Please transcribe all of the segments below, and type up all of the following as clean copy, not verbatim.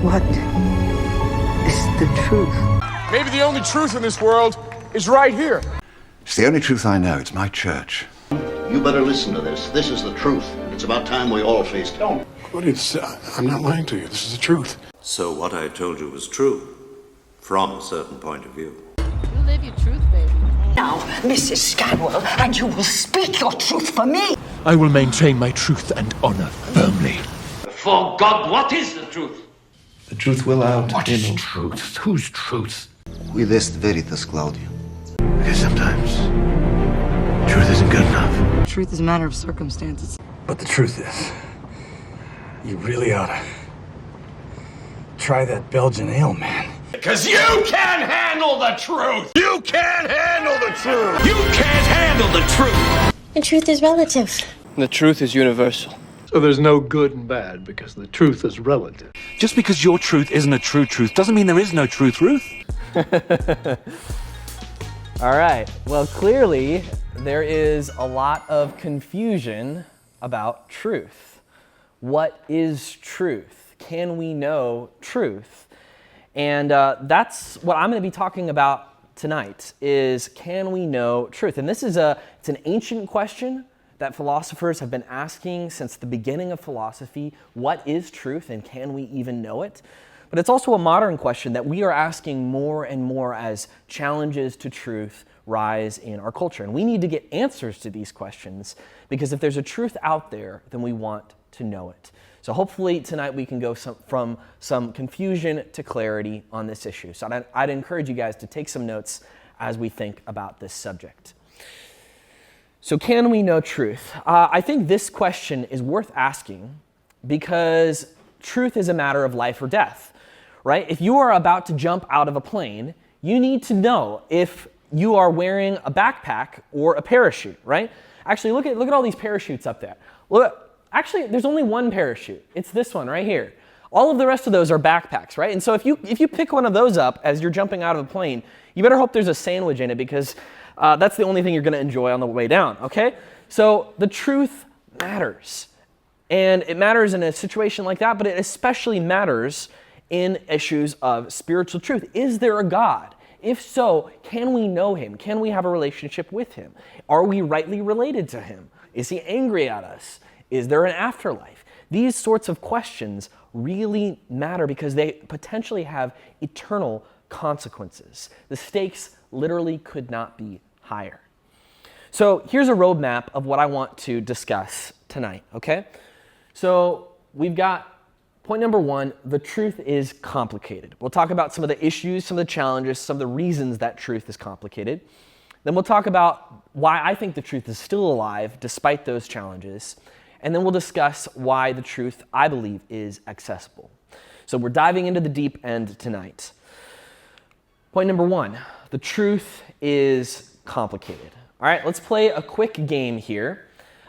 What is the truth? Maybe the only truth in this world is right here. It's the only truth I know. It's my church. You better listen to this. This is the truth. It's about time we all faced it. Claudius, I'm not lying to you. This is the truth. So what I told you was true, from a certain point of view. You live your truth, baby. Now, Mrs. Scanwell, and you will speak your truth for me. I will maintain my truth and honor firmly. For God, what is the truth? The truth will out. What is truth? Whose truth? Quid est veritas, Claudia? Because sometimes truth isn't good enough. Truth is a matter of circumstances. But the truth is, you really ought to try that Belgian ale, man. Because you can't handle the truth! You can't handle the truth! You can't handle the truth! And truth is relative. The truth is universal. So there's no good and bad because the truth is relative. Just because your truth isn't a true truth doesn't mean there is no truth, Ruth. All right. Well, clearly there is a lot of confusion about truth. What is truth? Can we know truth? And that's what I'm going to be talking about tonight, is can we know truth? And this is it's an ancient question that philosophers have been asking since the beginning of philosophy. What is truth, and can we even know it? But it's also a modern question that we are asking more and more as challenges to truth rise in our culture. And we need to get answers to these questions, because if there's a truth out there, then we want to know it. So hopefully tonight we can go from some confusion to clarity on this issue. So I'd encourage you guys to take some notes as we think about this subject. So can we know truth? I think this question is worth asking because truth is a matter of life or death, right? If you are about to jump out of a plane, you need to know if you are wearing a backpack or a parachute, right? Actually, look at all these parachutes up there. Look. Actually, there's only one parachute. It's this one right here. All of the rest of those are backpacks, right? And so if you pick one of those up as you're jumping out of a plane, you better hope there's a sandwich in it, because that's the only thing you're going to enjoy on the way down, okay? So the truth matters. And it matters in a situation like that, but it especially matters in issues of spiritual truth. Is there a God? If so, can we know him? Can we have a relationship with him? Are we rightly related to him? Is he angry at us? Is there an afterlife? These sorts of questions really matter because they potentially have eternal consequences. The stakes literally could not be higher. So here's a roadmap of what I want to discuss tonight, okay? So we've got point number one: the truth is complicated. We'll talk about some of the issues, some of the challenges, some of the reasons that truth is complicated. Then we'll talk about why I think the truth is still alive despite those challenges. And then we'll discuss why the truth, I believe, is accessible. So we're diving into the deep end tonight. Point number one: the truth is complicated. All right, let's play a quick game here.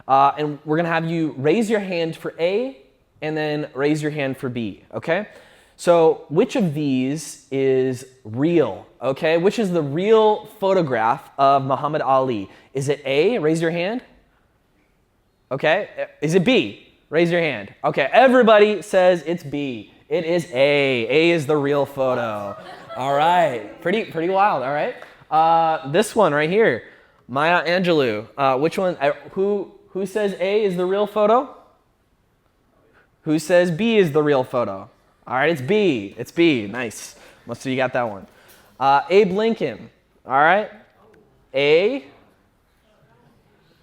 And we're going to have you raise your hand for A and then raise your hand for B, okay? So which of these is real, okay? Which is the real photograph of Muhammad Ali? Is it A? Raise your hand. Okay, is it B? Raise your hand. Okay, everybody says it's B. It is A. A is the real photo. All right, pretty wild, all right? This one right here, Maya Angelou. Which one, who says A is the real photo? Who says B is the real photo? All right, it's B. It's B, nice. Most of you got that one. Abe Lincoln, all right? A.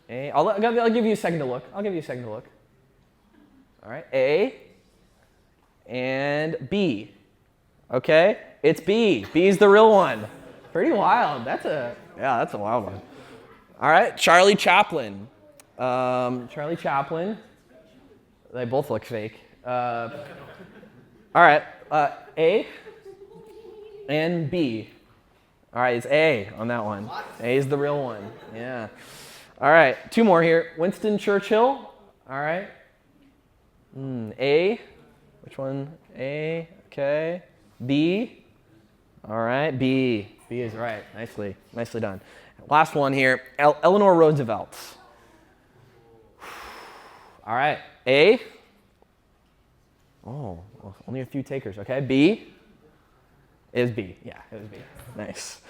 I'll give you a second to look. All right, A and B. Okay, it's B. B is the real one. Pretty wild. That's a wild one. All right, Charlie Chaplin. Charlie Chaplin. They both look fake. All right, A and B. All right, it's A on that one. A is the real one. Yeah. All right, two more here. Winston Churchill. All right. A. Which one? A. Okay. B. All right. B. B is right. Nicely done. Last one here. Eleanor Roosevelt. All right. A. Oh, well, only a few takers. Okay, B. It was B. Yeah, it was B. Nice.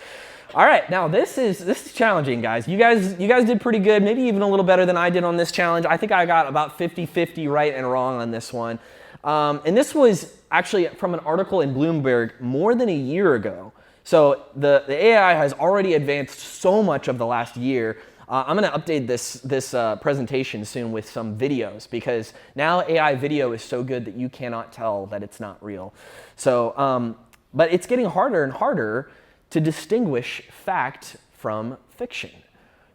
All right, now this is challenging, guys. You guys did pretty good, maybe even a little better than I did on this challenge. I think I got about 50-50 right and wrong on this one. And this was actually from an article in Bloomberg more than a year ago. So the AI has already advanced so much of the last year. I'm going to update this presentation soon with some videos, because now AI video is so good that you cannot tell that it's not real. So, but it's getting harder and harder to distinguish fact from fiction.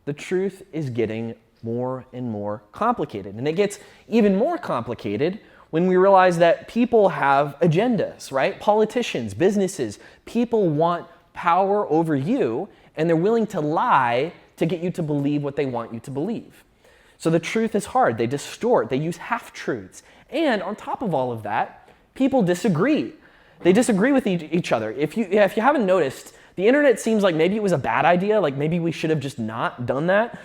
The truth is getting more and more complicated. And it gets even more complicated when we realize that people have agendas, right? Politicians, businesses, people want power over you, and they're willing to lie to get you to believe what they want you to believe. So the truth is hard. They distort. They use half-truths. And on top of all of that, people disagree. They disagree with each other. If you haven't noticed, the internet seems like maybe it was a bad idea, like maybe we should have just not done that,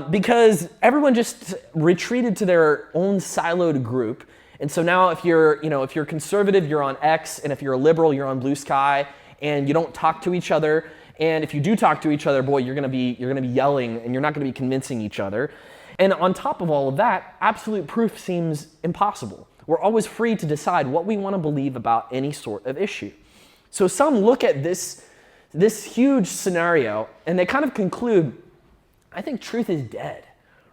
because everyone just retreated to their own siloed group. And so now if you're conservative, you're on X, and if you're a liberal, you're on Blue Sky, and you don't talk to each other. And if you do talk to each other, boy, you're gonna be yelling, and you're not gonna be convincing each other. And on top of all of that, absolute proof seems impossible. We're always free to decide what we want to believe about any sort of issue. So some look at this huge scenario, and they kind of conclude, I think truth is dead,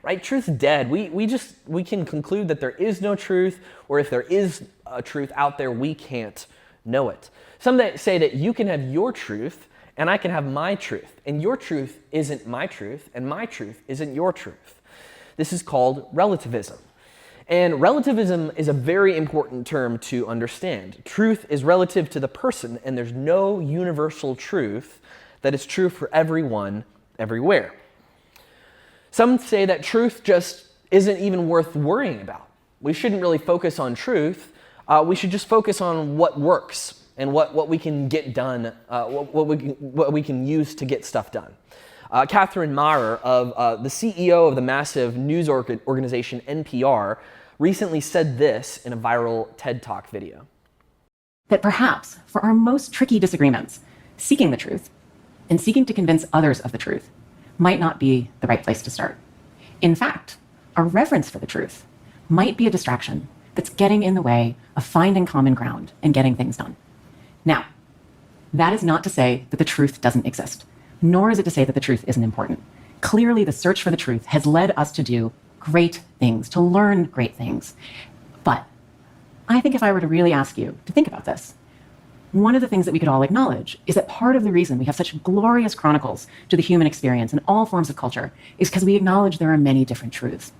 right? Truth's dead. We can conclude that there is no truth, or if there is a truth out there, we can't know it. Some that say that you can have your truth, and I can have my truth, and your truth isn't my truth, and my truth isn't your truth. This is called relativism. And relativism is a very important term to understand. Truth is relative to the person, and there's no universal truth that is true for everyone, everywhere. Some say that truth just isn't even worth worrying about. We shouldn't really focus on truth. We should just focus on what works and what we can get done, what we can use to get stuff done. Catherine Maurer, the CEO of the massive news organization NPR, recently said this in a viral TED Talk video. That perhaps for our most tricky disagreements, seeking the truth and seeking to convince others of the truth might not be the right place to start. In fact, our reverence for the truth might be a distraction that's getting in the way of finding common ground and getting things done. Now, that is not to say that the truth doesn't exist, nor is it to say that the truth isn't important. Clearly, the search for the truth has led us to do great things, to learn great things. But I think if I were to really ask you to think about this, one of the things that we could all acknowledge is that part of the reason we have such glorious chronicles to the human experience in all forms of culture is because we acknowledge there are many different truths.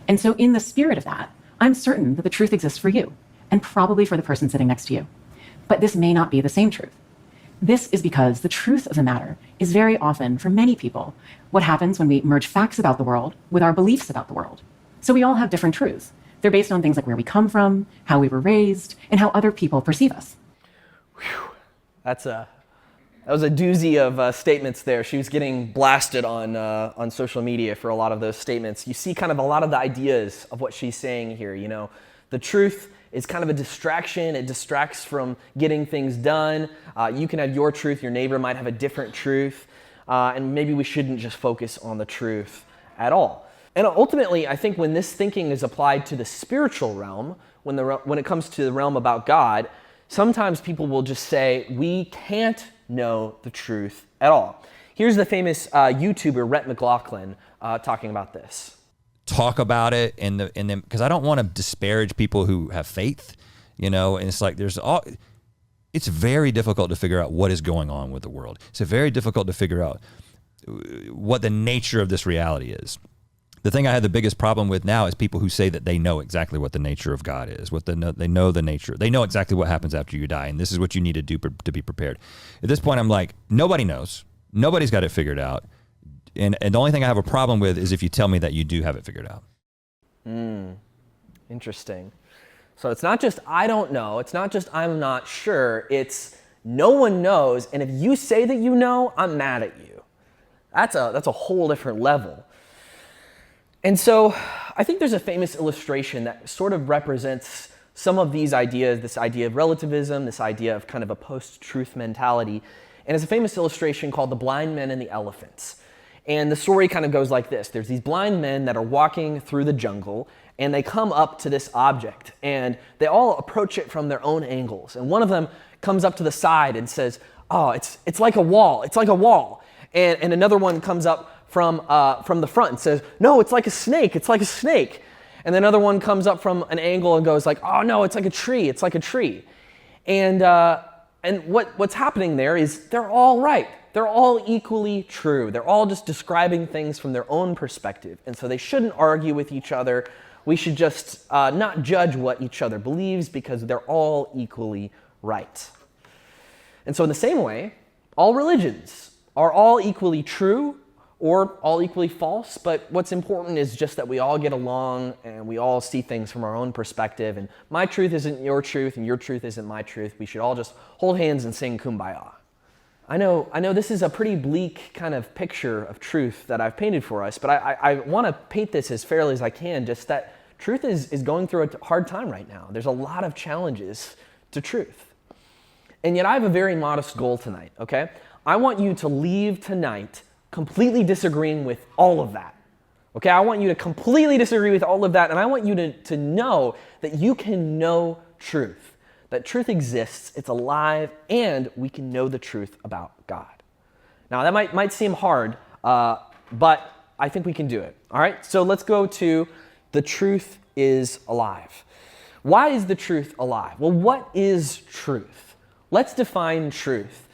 And so in the spirit of that, I'm certain that the truth exists for you, and probably for the person sitting next to you. But this may not be the same truth. This is because the truth of the matter is very often, for many people, what happens when we merge facts about the world with our beliefs about the world. So we all have different truths. They're based on things like where we come from, how we were raised, and how other people perceive us. Whew. That was a doozy of statements there. She was getting blasted on social media for a lot of those statements. You see kind of a lot of the ideas of what she's saying here. You know, the truth is kind of a distraction. It distracts from getting things done. You can have your truth. Your neighbor might have a different truth. And maybe we shouldn't just focus on the truth at all. And ultimately, I think when this thinking is applied to the spiritual realm, when it comes to the realm about God, sometimes people will just say, we can't know the truth at all. Here's the famous YouTuber, Rhett McLaughlin, talking about this. Talk about it and then because I don't want to disparage people who have faith, you know, and it's like it's very difficult to figure out what is going on with the world. It's very difficult to figure out what the nature of this reality is. The thing I have the biggest problem with now is people who say that they know exactly what the nature of God is, they know the nature. They know exactly what happens after you die, and this is what you need to do to be prepared. At this point, I'm like, nobody knows. Nobody's got it figured out. And the only thing I have a problem with is if you tell me that you do have it figured out. Interesting. So it's not just I don't know. It's not just I'm not sure. It's no one knows. And if you say that you know, I'm mad at you. That's a whole different level. And so I think there's a famous illustration that sort of represents some of these ideas, this idea of relativism, this idea of kind of a post-truth mentality. And it's a famous illustration called The Blind Men and the Elephants. And the story kind of goes like this. There's these blind men that are walking through the jungle, and they come up to this object, and they all approach it from their own angles. And one of them comes up to the side and says, oh, it's like a wall, it's like a wall. And another one comes up from the front and says, no, it's like a snake, it's like a snake. And then another one comes up from an angle and goes like, oh no, it's like a tree, it's like a tree. And what's happening there is they're all right. They're all equally true. They're all just describing things from their own perspective. And so they shouldn't argue with each other. We should just not judge what each other believes because they're all equally right. And so in the same way, all religions are all equally true or all equally false, but what's important is just that we all get along and we all see things from our own perspective, and my truth isn't your truth and your truth isn't my truth. We should all just hold hands and sing Kumbaya. I know this is a pretty bleak kind of picture of truth that I've painted for us, but I want to paint this as fairly as I can, just that truth is going through a hard time right now. There's a lot of challenges to truth. And yet I have a very modest goal tonight, okay? I want you to leave tonight completely disagreeing with all of that. Okay, I want you to completely disagree with all of that, and I want you to know that you can know truth. That truth exists, it's alive, and we can know the truth about God. Now that might seem hard, but I think we can do it. All right, so let's go to the truth is alive. Why is the truth alive? Well, what is truth? Let's define truth.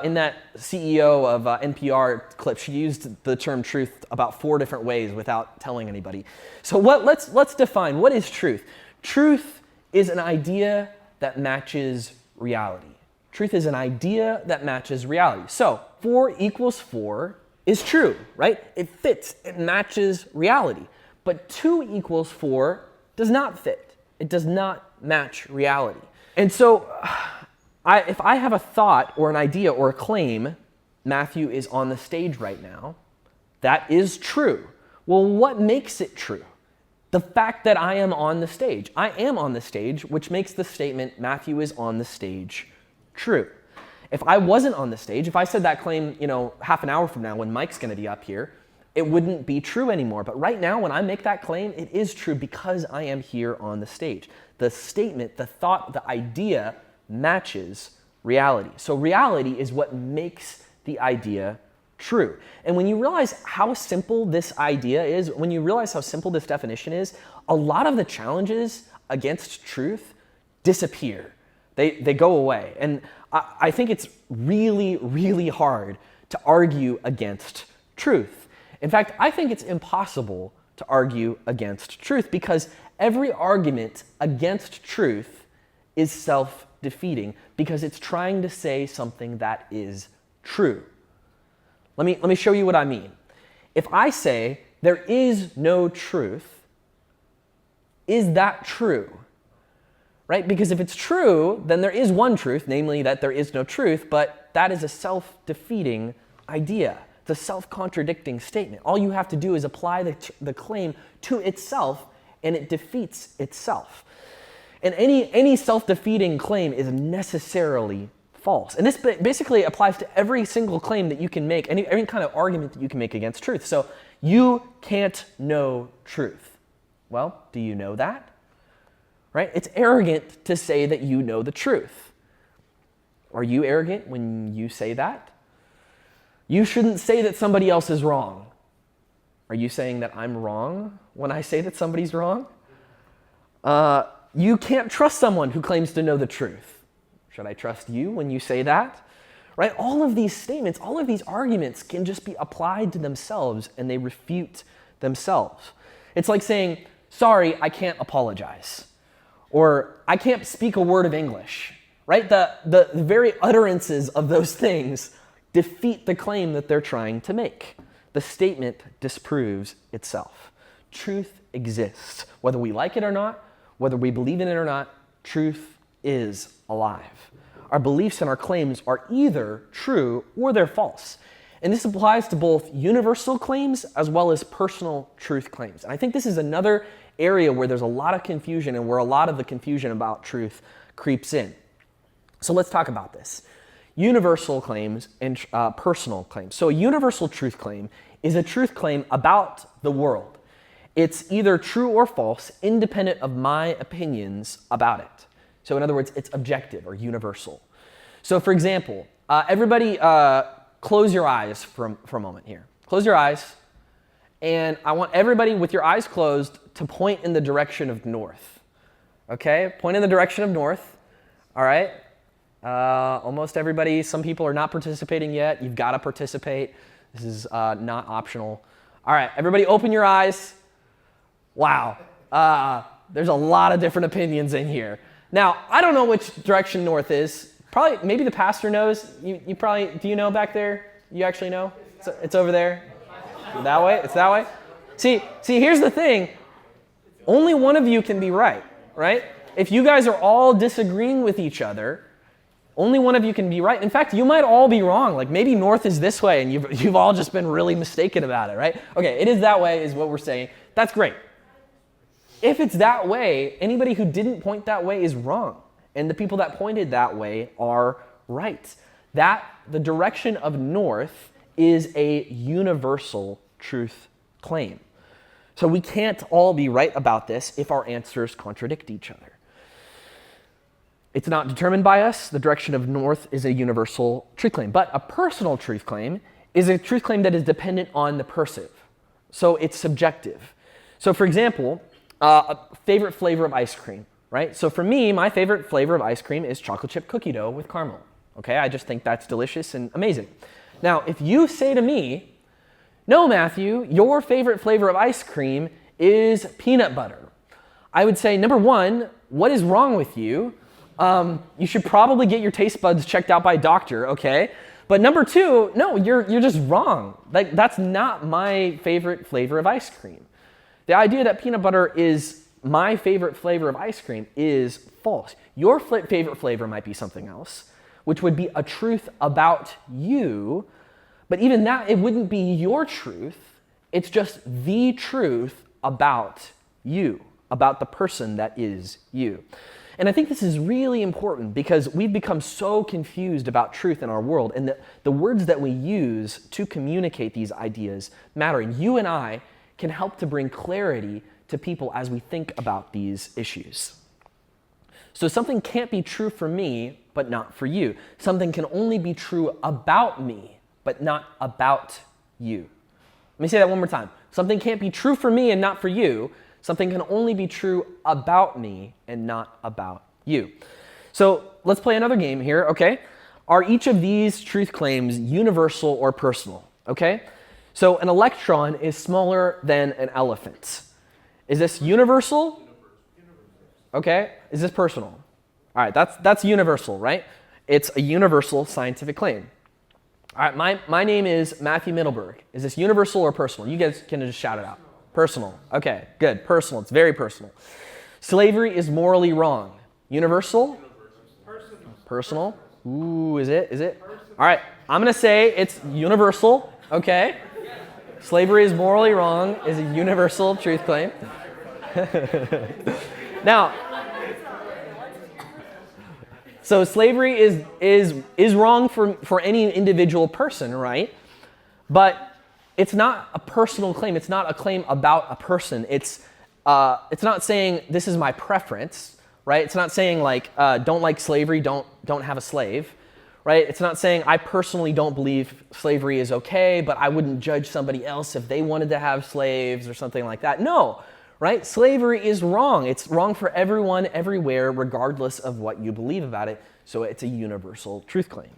In that CEO of NPR clip, she used the term truth about 4 different ways without telling anybody. So let's define what is truth. Truth is an idea that matches reality. Truth is an idea that matches reality. So 4 equals 4 is true, right? It fits, it matches reality. But 2 equals 4 does not fit. It does not match reality. And so if I have a thought or an idea or a claim, Matthew is on the stage right now, that is true. Well, what makes it true? The fact that I am on the stage. I am on the stage, which makes the statement, Matthew is on the stage, true. If I wasn't on the stage, if I said that claim, half an hour from now when Mike's going to be up here, it wouldn't be true anymore. But right now, when I make that claim, it is true because I am here on the stage. The statement, the thought, the idea matches reality. So reality is what makes the idea true. And when you realize how simple this idea is, when you realize how simple this definition is, a lot of the challenges against truth disappear. They go away. And I think it's really, really hard to argue against truth. In fact, I think it's impossible to argue against truth because every argument against truth is self-defeating because it's trying to say something that is true. Let me show you what I mean. If I say there is no truth, is that true? Right? Because if it's true, then there is one truth, namely that there is no truth, but that is a self-defeating idea. It's a self-contradicting statement. All you have to do is apply the claim to itself, and it defeats itself. And any self-defeating claim is necessarily false. And this basically applies to every single claim that you can make, any kind of argument that you can make against truth. So you can't know truth. Well, do you know that? Right? It's arrogant to say that you know the truth. Are you arrogant when you say that? You shouldn't say that somebody else is wrong. Are you saying that I'm wrong when I say that somebody's wrong? You can't trust someone who claims to know the truth. Should I trust you when you say that? Right? All of these statements, all of these arguments can just be applied to themselves and they refute themselves. It's like saying, sorry, I can't apologize. Or I can't speak a word of English. Right? The very utterances of those things defeat the claim that they're trying to make. The statement disproves itself. Truth exists. Whether we like it or not, whether we believe in it or not, truth is alive. Our beliefs and our claims are either true or they're false. And this applies to both universal claims as well as personal truth claims. And I think this is another area where there's a lot of confusion and where a lot of the confusion about truth creeps in. So let's talk about this. Universal claims and personal claims. So a universal truth claim is a truth claim about the world. It's either true or false, independent of my opinions about it. So in other words, it's objective or universal. So for example, everybody close your eyes for a moment here. Close your eyes, and I want everybody with your eyes closed to point in the direction of north. Okay? Point in the direction of north. All right? Almost everybody. Some people are not participating yet. You've got to participate. This is not optional. All right, everybody open your eyes. Wow. There's a lot of different opinions in here. Now, I don't know which direction north is. Probably, maybe the pastor knows. You probably, do you know back there? You actually know? It's over there. That way? It's that way? See, here's the thing. Only one of you can be right? If you guys are all disagreeing with each other, only one of you can be right. In fact, you might all be wrong. Like maybe north is this way and you've all just been really mistaken about it, right? Okay, it is that way is what we're saying. That's great. If it's that way, anybody who didn't point that way is wrong. And the people that pointed that way are right. The direction of north is a universal truth claim. So we can't all be right about this if our answers contradict each other. It's not determined by us. The direction of north is a universal truth claim. But a personal truth claim is a truth claim that is dependent on the person. So it's subjective. So for example, a favorite flavor of ice cream, right? So for me, my favorite flavor of ice cream is chocolate chip cookie dough with caramel. Okay, I just think that's delicious and amazing. Now, if you say to me, no, Matthew, your favorite flavor of ice cream is peanut butter, I would say, number one, what is wrong with you? You should probably get your taste buds checked out by a doctor, okay? But number two, no, you're just wrong. Like, that's not my favorite flavor of ice cream. The idea that peanut butter is my favorite flavor of ice cream is false. Your favorite flavor might be something else, which would be a truth about you, but even that, it wouldn't be your truth. It's just the truth about you, about the person that is you. And I think this is really important because we've become so confused about truth in our world, and the words that we use to communicate these ideas matter. And you and I can help to bring clarity to people as we think about these issues. So something can't be true for me, but not for you. Something can only be true about me, but not about you. Let me say that one more time. Something can't be true for me and not for you. Something can only be true about me and not about you. So let's play another game here, okay? Are each of these truth claims universal or personal, okay? So an electron is smaller than an elephant. Is this universal? Okay. Is this personal? All right, that's universal, right? It's a universal scientific claim. All right, my name is Matthew Middleburg. Is this universal or personal? You guys can just shout it out. Personal. Okay, good. Personal. It's very personal. Slavery is morally wrong. Universal? Personal. Ooh, is it? All right, I'm going to say it's universal, okay? Slavery is morally wrong is a universal truth claim. Now, so slavery is wrong for any individual person, right? But it's not a personal claim. It's not a claim about a person. It's not saying this is my preference, right? It's not saying like don't like slavery, don't have a slave, right? It's not saying I personally don't believe slavery is okay, but I wouldn't judge somebody else if they wanted to have slaves or something like that. No, right? Slavery is wrong. It's wrong for everyone, everywhere, regardless of what you believe about it. So it's a universal truth claim.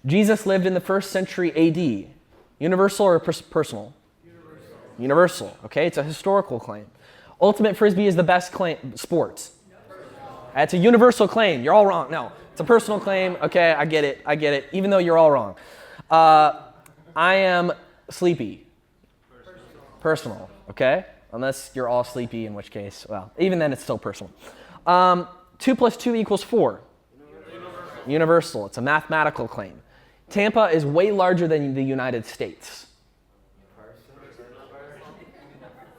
Jesus lived in the 1st century AD. Universal or personal? Universal. Okay, it's a historical claim. Ultimate Frisbee is the best sport. It's a universal claim. You're all wrong. No, it's a personal claim. Okay, I get it. Even though you're all wrong. I am sleepy. Personal. Okay? Unless you're all sleepy, in which case, well, even then it's still personal. 2 + 2 = 4. Universal. It's a mathematical claim. Tampa is way larger than the United States.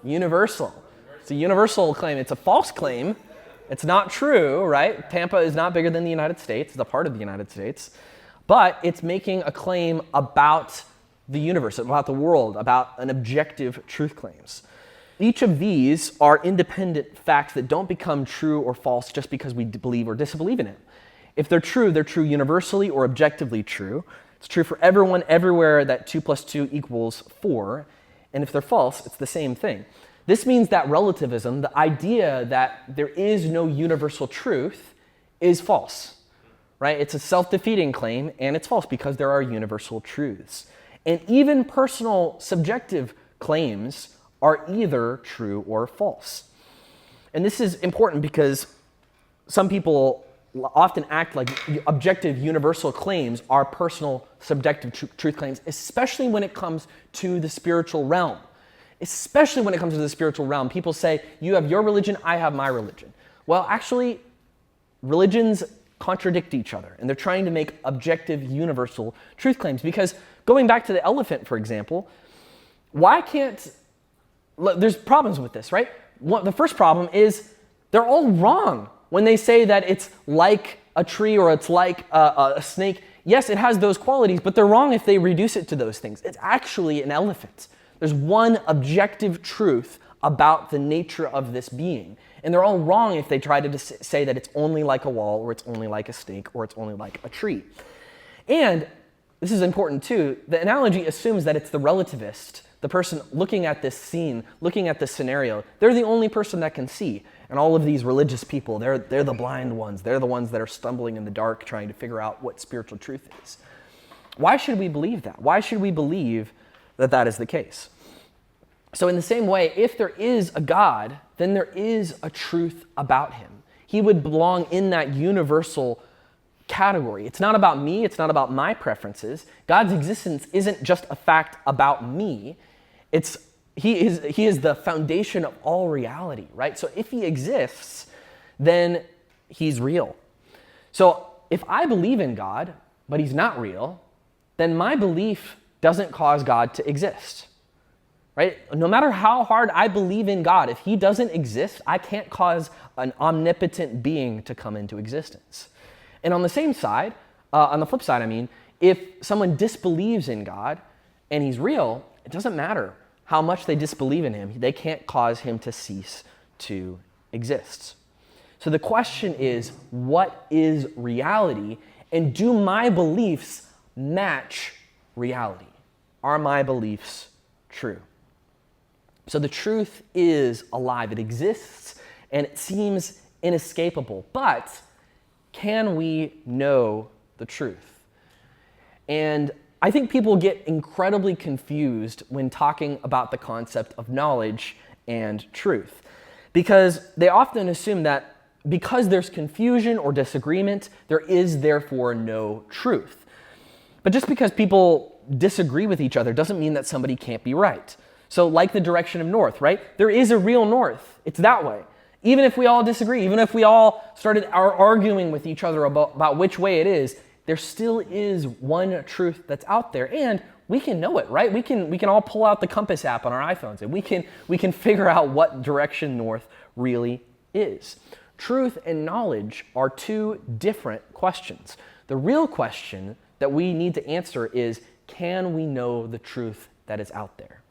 Universal. It's a universal claim. It's a false claim. It's not true, right? Tampa is not bigger than the United States. It's a part of the United States. But it's making a claim about the universe, about the world, about an objective truth claims. Each of these are independent facts that don't become true or false just because we believe or disbelieve in it. If they're true universally or objectively true. It's true for everyone, everywhere, that 2 + 2 = 4. And if they're false, it's the same thing. This means that relativism, the idea that there is no universal truth, is false, right? It's a self-defeating claim, and it's false because there are universal truths. And even personal subjective claims are either true or false. And this is important because some people often act like objective universal claims are personal subjective truth claims, especially when it comes to the spiritual realm. Especially when it comes to the spiritual realm. People say, you have your religion, I have my religion. Well, actually, religions contradict each other, and they're trying to make objective universal truth claims. Because going back to the elephant, for example, there's problems with this, right? The first problem is they're all wrong when they say that it's like a tree or it's like a snake. Yes, it has those qualities, but they're wrong if they reduce it to those things. It's actually an elephant. There's one objective truth about the nature of this being. And they're all wrong if they try to say that it's only like a wall, or it's only like a snake, or it's only like a tree. And this is important too, the analogy assumes that it's the relativist, the person looking at this scene, looking at this scenario, they're the only person that can see. And all of these religious people, they're the blind ones. They're the ones that are stumbling in the dark trying to figure out what spiritual truth is. Why should we believe that? Why should we believe that that is the case? So in the same way, if there is a God, then there is a truth about him. He would belong in that universal category. It's not about me. It's not about my preferences. God's existence isn't just a fact about me. He is the foundation of all reality, right? So if he exists, then he's real. So if I believe in God, but he's not real, then my belief doesn't cause God to exist, right? No matter how hard I believe in God, if he doesn't exist, I can't cause an omnipotent being to come into existence. And on the same side, on the flip side, I mean, if someone disbelieves in God and he's real, it doesn't matter how much they disbelieve in him. They can't cause him to cease to exist. So the question is, what is reality? And do my beliefs match reality? Are my beliefs true? So the truth is alive. It exists, and it seems inescapable. But can we know the truth? And I think people get incredibly confused when talking about the concept of knowledge and truth, because they often assume that because there's confusion or disagreement, there is therefore no truth. But just because people disagree with each other doesn't mean that somebody can't be right. So like the direction of north, right? There is a real north. It's that way. Even if we all disagree, even if we all started arguing with each other about which way it is, there still is one truth that's out there, and we can know it, right? We can all pull out the Compass app on our iPhones, and we can figure out what direction north really is. Truth and knowledge are two different questions. The real question that we need to answer is, can we know the truth that is out there?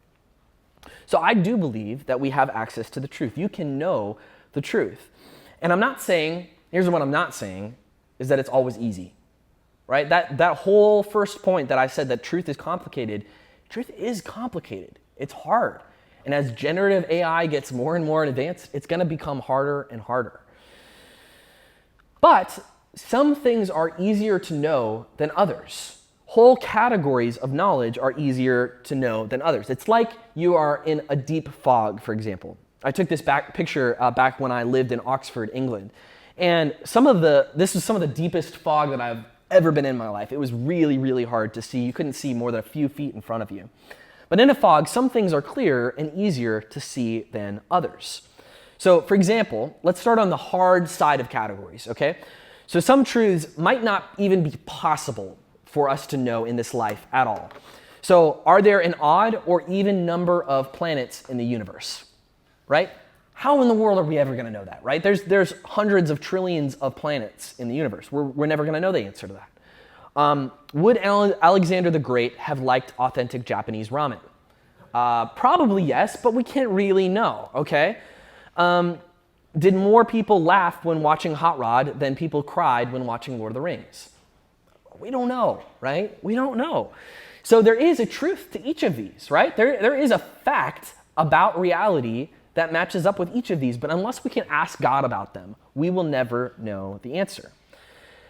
So I do believe that we have access to the truth. You can know the truth. And I'm not saying, here's what I'm not saying, is that it's always easy, right? That whole first point that I said that truth is complicated It's hard. And as generative AI gets more and more advanced, it's going to become harder and harder. But some things are easier to know than others. Whole categories of knowledge are easier to know than others. It's like you are in a deep fog, for example. I took this picture back when I lived in Oxford, England. And this was some of the deepest fog that I've ever been in my life. It was really, really hard to see. You couldn't see more than a few feet in front of you. But in a fog, some things are clearer and easier to see than others. So for example, let's start on the hard side of categories, okay? So some truths might not even be possible for us to know in this life at all. So are there an odd or even number of planets in the universe, right? How in the world are we ever going to know that, right? There's hundreds of trillions of planets in the universe. We're never going to know the answer to that. Would Alexander the Great have liked authentic Japanese ramen? Probably yes, but we can't really know, okay? Did more people laugh when watching Hot Rod than people cried when watching Lord of the Rings? We don't know, right? We don't know. So there is a truth to each of these, right? There is a fact about reality that matches up with each of these, but unless we can ask God about them, we will never know the answer.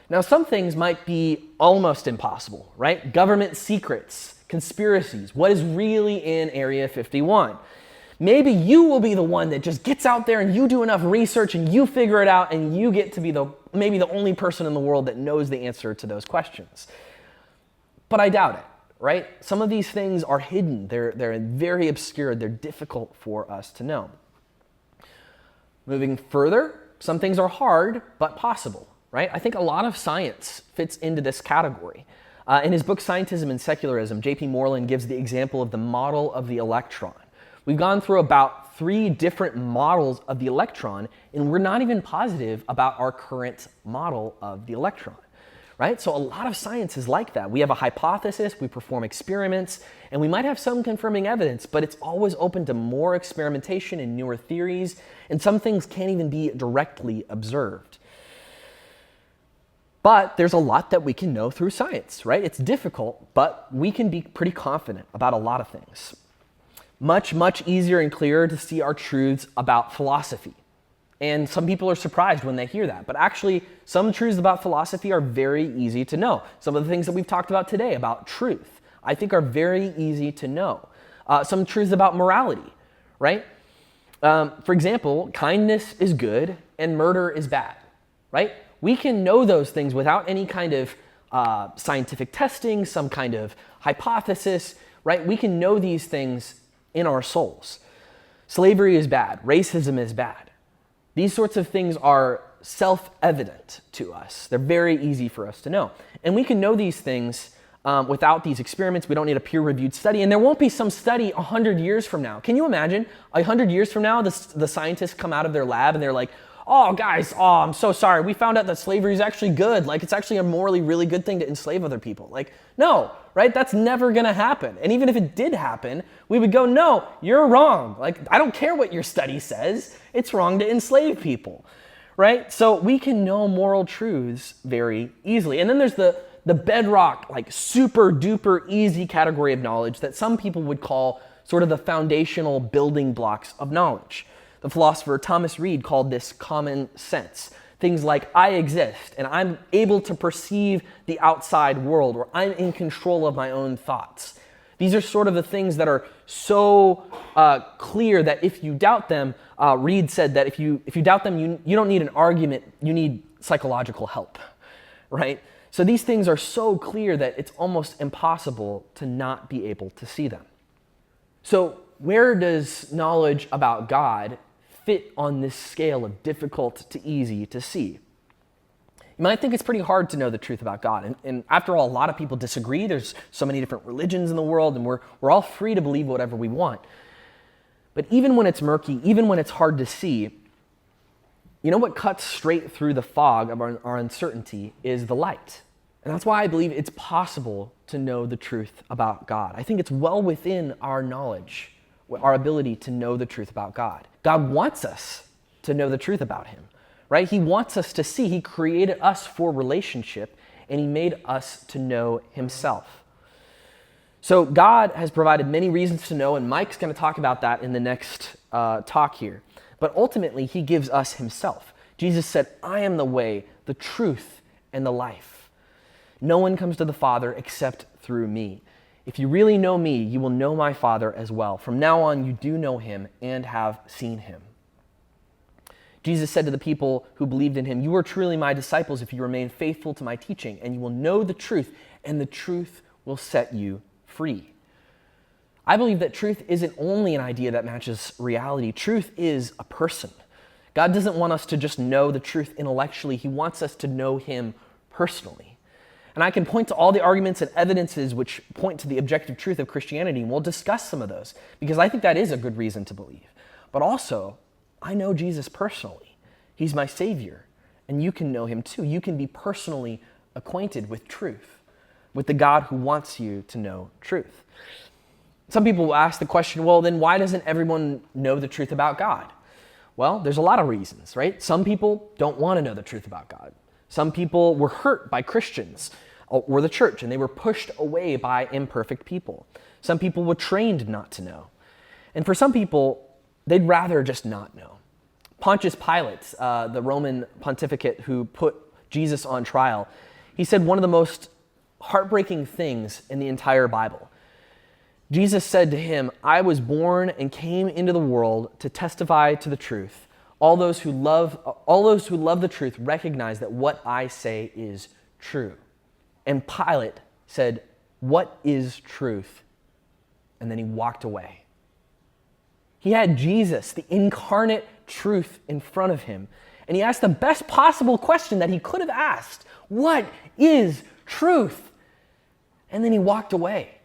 Now, some things might be almost impossible, right? Government secrets, conspiracies, what is really in Area 51. Maybe you will be the one that just gets out there and you do enough research and you figure it out and you get to be maybe the only person in the world that knows the answer to those questions. But I doubt it, right? Some of these things are hidden. They're very obscure. They're difficult for us to know. Moving further, some things are hard but possible, right? I think a lot of science fits into this category. In his book, Scientism and Secularism, J.P. Moreland gives the example of the model of the electron. We've gone through about 3 different models of the electron, and we're not even positive about our current model of the electron, right? So a lot of science is like that. We have a hypothesis, we perform experiments, and we might have some confirming evidence, but it's always open to more experimentation and newer theories, and some things can't even be directly observed. But there's a lot that we can know through science, right? It's difficult, but we can be pretty confident about a lot of things. Much, much easier and clearer to see our truths about philosophy. And some people are surprised when they hear that. But actually, some truths about philosophy are very easy to know. Some of the things that we've talked about today about truth, I think are very easy to know. Some truths about morality, right? For example, kindness is good and murder is bad, right? We can know those things without any kind of scientific testing, some kind of hypothesis, right? We can know these things in our souls. Slavery is bad. Racism is bad. These sorts of things are self-evident to us. They're very easy for us to know. And we can know these things without these experiments. We don't need a peer-reviewed study. And there won't be some study 100 years from now. Can you imagine 100 years from now, the scientists come out of their lab and they're like, oh, guys, I'm so sorry. We found out that slavery is actually good. Like, it's actually a morally really good thing to enslave other people. Like, no, right? That's never going to happen. And even if it did happen, we would go, no, you're wrong. Like, I don't care what your study says. It's wrong to enslave people, right? So we can know moral truths very easily. And then there's the bedrock, like super duper easy category of knowledge that some people would call sort of the foundational building blocks of knowledge. The philosopher Thomas Reid called this common sense. Things like, I exist and I'm able to perceive the outside world, or I'm in control of my own thoughts. These are sort of the things that are so clear that if you doubt them, Reid said that if you doubt them, you don't need an argument, you need psychological help, right? So these things are so clear that it's almost impossible to not be able to see them. So where does knowledge about God fit on this scale of difficult to easy to see? You might think it's pretty hard to know the truth about God. And after all, a lot of people disagree. There's so many different religions in the world, and we're all free to believe whatever we want. But even when it's murky, even when it's hard to see, you know what cuts straight through the fog of our uncertainty is the light. And that's why I believe it's possible to know the truth about God. I think it's well within our knowledge, our ability to know the truth about God. God wants us to know the truth about him, right? He wants us to see. He created us for relationship, and he made us to know himself. So God has provided many reasons to know, and Mike's going to talk about that in the next talk here. But ultimately, he gives us himself. Jesus said, I am the way, the truth, and the life. No one comes to the Father except through me. If you really know me, you will know my Father as well. From now on, you do know him and have seen him. Jesus said to the people who believed in him, you are truly my disciples if you remain faithful to my teaching, and you will know the truth, and the truth will set you free. I believe that truth isn't only an idea that matches reality. Truth is a person. God doesn't want us to just know the truth intellectually. He wants us to know him personally. And I can point to all the arguments and evidences which point to the objective truth of Christianity, and we'll discuss some of those, because I think that is a good reason to believe. But also, I know Jesus personally. He's my Savior, and you can know him too. You can be personally acquainted with truth, with the God who wants you to know truth. Some people will ask the question, well, then why doesn't everyone know the truth about God? Well, there's a lot of reasons, right? Some people don't want to know the truth about God. Some people were hurt by Christians or the church, and they were pushed away by imperfect people. Some people were trained not to know. And for some people, they'd rather just not know. Pontius Pilate, the Roman pontificate who put Jesus on trial, he said one of the most heartbreaking things in the entire Bible. Jesus said to him, I was born and came into the world to testify to the truth. All those who love the truth recognize that what I say is true. And Pilate said, what is truth? And then he walked away. He had Jesus, the incarnate truth, in front of him. And he asked the best possible question that he could have asked. What is truth? And then he walked away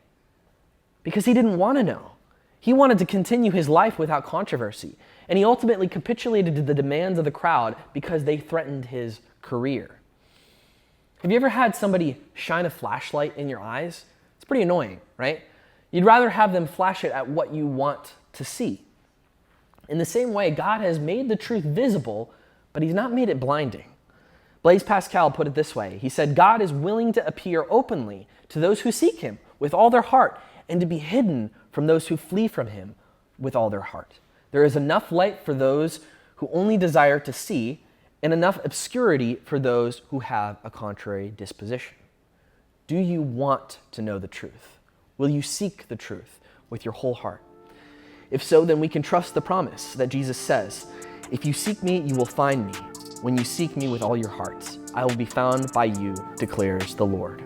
because he didn't want to know. He wanted to continue his life without controversy. And he ultimately capitulated to the demands of the crowd because they threatened his career. Have you ever had somebody shine a flashlight in your eyes? It's pretty annoying, right? You'd rather have them flash it at what you want to see. In the same way, God has made the truth visible, but he's not made it blinding. Blaise Pascal put it this way. He said, God is willing to appear openly to those who seek him with all their heart and to be hidden from those who flee from him with all their heart. There is enough light for those who only desire to see and enough obscurity for those who have a contrary disposition. Do you want to know the truth? Will you seek the truth with your whole heart? If so, then we can trust the promise that Jesus says, if you seek me, you will find me. When you seek me with all your hearts, I will be found by you, declares the Lord.